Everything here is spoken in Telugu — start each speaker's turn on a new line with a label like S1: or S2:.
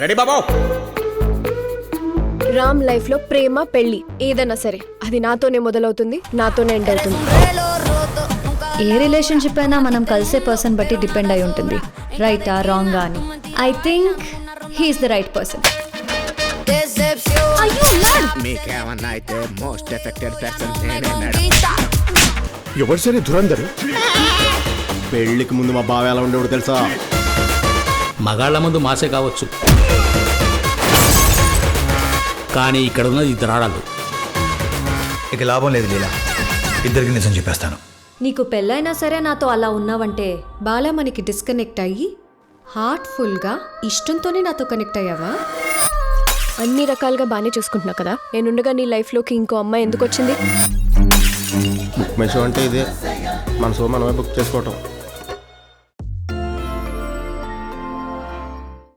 S1: రెడీ బాబు.
S2: రామ్ లైఫ్ లో ప్రేమ పెళ్లి ఏదైనా సరే అది నాతోనే మొదలవుతుంది, నాతోనే ఎండ్ అవుతుంది.
S3: ఏ రిలేషన్షిప్ అయినా మనం కలిసే పర్సన్ బట్టి డిపెండ్ అయి ఉంటుంది, రైటా రాంగా అని. I think he is the right person.
S1: మీకేమన్నా అయితే మోస్ట్ ఎఫెక్టెడ్ పర్సన్ నేనే మేడం.
S4: ఎవరు సరే దురందరు పెళ్లికి ముందు మా బావ ఎలా ఉండేవాడు తెలుసా?
S5: మగాళ్ళ ముందు మాసే కావచ్చు, కానీ ఇక్కడ ఉన్నది ఇద్దరు ఆడాలు.
S6: ఇక లాభం లేదు లీలా, ఇద్దరికి నిజం చెప్పేస్తాను.
S3: నీకు పెళ్ళైనా సరే నాతో అలా ఉన్నావంటే బాలా మనకి డిస్కనెక్ట్ అయ్యి హార్ట్ఫుల్గా ఇష్టంతోనే నాతో కనెక్ట్ అయ్యావా?
S2: అన్ని రకాలుగా బాగానే చూసుకుంటున్నా కదా, నేనుండగా నీ లైఫ్ లోకి ఇంకో అమ్మాయి ఎందుకు వచ్చింది?
S4: బుక్ మై షో అంటే ఇదే, మన షో మనమే బుక్ చేసుకోవటం.